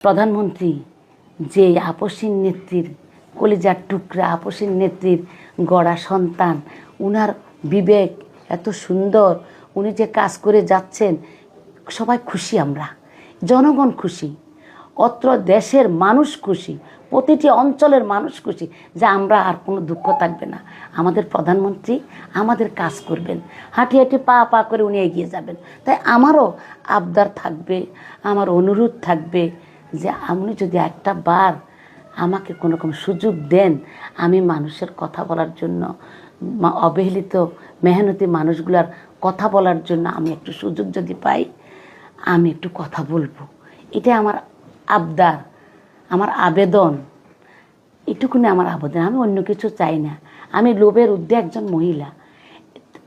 প্রধানমন্ত্রী যে আপসীন নেত্রীর কলিজার টুকরা, আপসীন নেত্রীর গড়া সন্তান, উনার বিবেক এত সুন্দর, উনি যে কাজ করে যাচ্ছেন, সবাই খুশি, আমরা জনগণ খুশি, অত্র দেশের মানুষ খুশি, প্রতিটি অঞ্চলের মানুষ খুশি যে আমরা আর কোনো দুঃখ থাকবে না। আমাদের প্রধানমন্ত্রী আমাদের কাজ করবেন, হাঁটি হাঁটি পা পা করে উনি এগিয়ে যাবেন। তাই আমারও আবদার থাকবে, আমার অনুরোধ থাকবে যে আপনি যদি একটা বার আমাকে কোনো রকম সুযোগ দেন, আমি মানুষের কথা বলার জন্য, অবহেলিত মেহনতি মানুষগুলার কথা বলার জন্য আমি একটু সুযোগ যদি পাই, আমি একটু কথা বলবো। এটা আমার আবদার, আমার আবেদন, এটুকুনি আমার আবেদন। আমি অন্য কিছু চাই না। আমি লোভের ঊর্ধ্বে একজন মহিলা,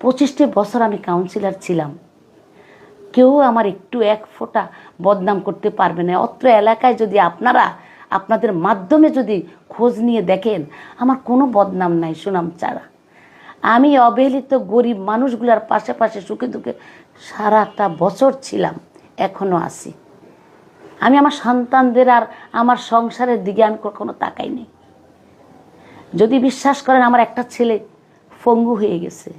25টি বছর আমি কাউন্সিলর ছিলাম। কেউ আমার একটু এক ফোঁটা বদনাম করতে পারবে না। অত্র এলাকায় যদি আপনারা আপনাদের মাধ্যমে যদি খোঁজ নিয়ে দেখেন, আমার কোনো বদনাম নাই সুনাম ছাড়া। আমি অবহেলিত গরিব মানুষগুলার পাশে পাশে সুখে দুঃখে সারাটা বছর ছিলাম, এখনও আছি। আমি আমার সন্তানদের আর আমার সংসারের দিকে আমি কখনো তাকাইনি। যদি বিশ্বাস করেন, আমার একটা ছেলে পঙ্গু হয়ে গেছে,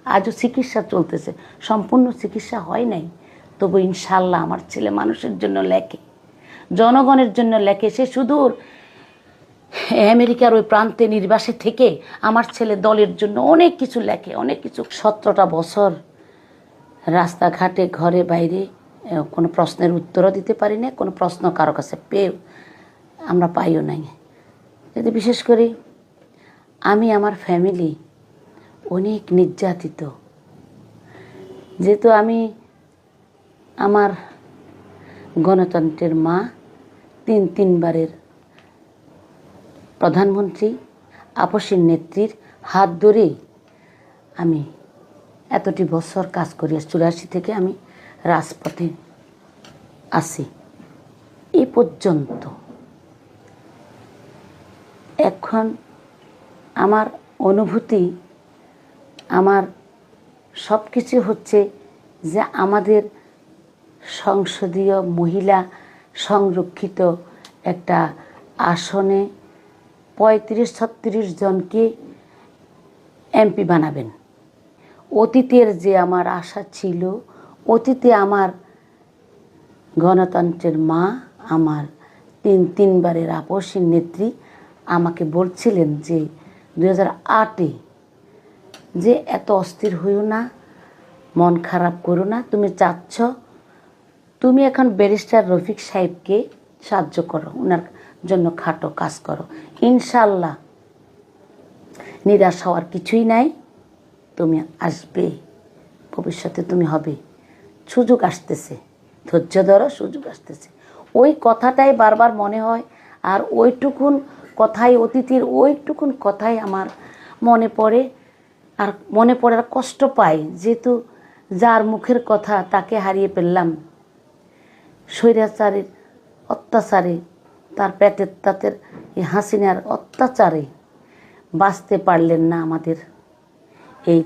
আজও চিকিৎসা চলতেছে, সম্পূর্ণ চিকিৎসা হয় নাই, তবু ইনশাল্লাহ আমার ছেলে মানুষের জন্য লেখে, জনগণের জন্য লেখে। সে সুদূর আমেরিকার ওই প্রান্তে নির্বাসে থেকে আমার ছেলে দলের জন্য অনেক কিছু লেখে, অনেক কিছু। 17টা বছর রাস্তাঘাটে ঘরে বাইরে কোনো প্রশ্নের উত্তরও দিতে পারি না, কোনো প্রশ্ন কারো কাছে আমরা পাইও নাই। যদি বিশেষ করে আমি, আমার ফ্যামিলি অনেক নির্যাতিত, যেহেতু আমি আমার গণতন্ত্রের মা, তিনবারের প্রধানমন্ত্রী, আপসীন নেত্রীর হাত ধরে আমি এতটি বছর কাজ করি। 84 থেকে আমি রাজপথে আছি এই পর্যন্ত। এখন আমার অনুভূতি, আমার সব কিছু হচ্ছে যে আমাদের সংসদীয় মহিলা সংরক্ষিত একটা আসনে 35-36 জনকে এমপি বানাবেন। অতীতের যে আমার আশা ছিল, অতীতে আমার গণতন্ত্রের মা, আমার তিনবারের আপসীন নেত্রী আমাকে বলছিলেন যে 2008-এ যে এত অস্থির হইও না, মন খারাপ করো না, তুমি চাচ্ছ, তুমি এখন ব্যারিস্টার রফিক সাহেবকে সাহায্য করো, ওনার জন্য খাটো কাজ করো, ইনশাল্লাহ নিরাশ হওয়ার কিছুই নাই, তুমি আসবে, ভবিষ্যতে তুমি হবে, সুযোগ আসতেছে, ধৈর্য ধরো, সুযোগ আসতেছে। ওই কথাটাই বারবার মনে হয়, আর ওইটুকুন কথাই, অতীতের ওইটুকুন কথাই আমার মনে পড়ে। আর মনে পড়ে আর কষ্ট পাই, যেহেতু যার মুখের কথা তাকে হারিয়ে ফেললাম, স্বৈরাচারের অত্যাচারে, তার পেটের তাতের এই হাসিনার অত্যাচারে বাঁচতে পারলেন না আমাদের এই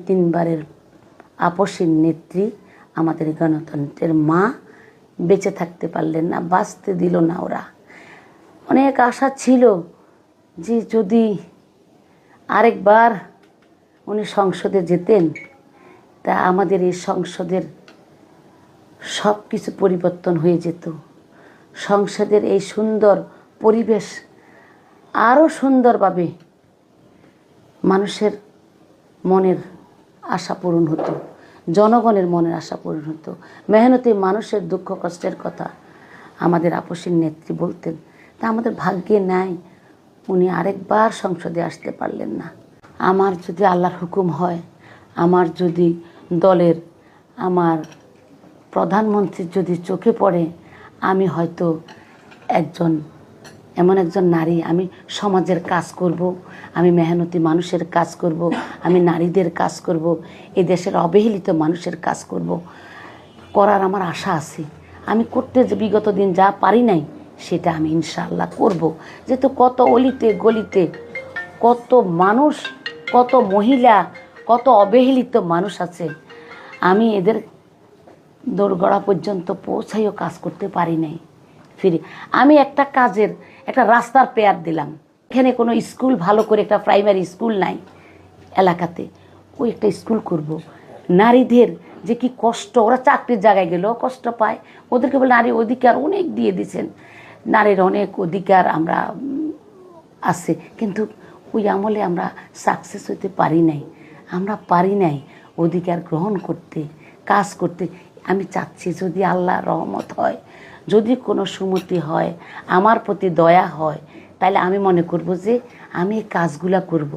তিনবারের আপসীন নেত্রী, আমাদের গণতন্ত্রের মা, বেঁচে থাকতে পারলেন না, বাঁচতে দিল না ওরা। অনেক আশা ছিল যে যদি আরেকবার উনি সংসদে যেতেন, তা আমাদের এই সংসদের সব কিছু পরিবর্তন হয়ে যেত। সংসদের এই সুন্দর পরিবেশ আরও সুন্দরভাবে মানুষের মনের আশা পূরণ হতো, জনগণের মনের আশা পূরণ হতো। মেহনতি মানুষের দুঃখ কষ্টের কথা আমাদের আপসীন নেত্রী বলতেন। তা আমাদের ভাগ্যে নাই, উনি আরেকবার সংসদে আসতে পারলেন না। আমার যদি আল্লাহর হুকুম হয়, আমার যদি দলের, আমার প্রধানমন্ত্রীর যদি চোখে পড়ে, আমি হয়তো এমন একজন নারী, আমি সমাজের কাজ করব, আমি মেহনতি মানুষের কাজ করব, আমি নারীদের কাজ করব, এই দেশের অবহেলিত মানুষের কাজ করব, করার আমার আশা আছে। আমি করতে যে বিগত দিন যা পারি নাই, সেটা আমি ইনশাআল্লাহ করব। যেহেতু কত অলিতে গলিতে কত মানুষ, কত মহিলা, কত অবহেলিত মানুষ আছে, আমি এদের দোরগড়া পর্যন্ত পৌঁছাইও কাজ করতে পারি নাই। ফ্রি। আমি একটা কাজের একটা রাস্তার পেয়ার দিলাম, এখানে কোনো স্কুল ভালো করে একটা প্রাইমারি স্কুল নাই এলাকাতে, ওই একটা স্কুল করব। নারীদের যে কি কষ্ট, ওরা চাকরির জায়গায় গেলেও কষ্ট পায়, ওদেরকে বলে নারী অধিকার অনেক দিয়ে দিয়েছেন, নারীর অনেক অধিকার আমরা আছে, কিন্তু ওই আমলে আমরা সাকসেস হতে পারি নাই, আমরা পারি নাই অধিকার গ্রহণ করতে, কাজ করতে। আমি চাচ্ছি যদি আল্লাহ রহমত হয়, যদি কোনো সুমতি হয়, আমার প্রতি দয়া হয়, তাহলে আমি মনে করব যে আমি এই কাজগুলা করব।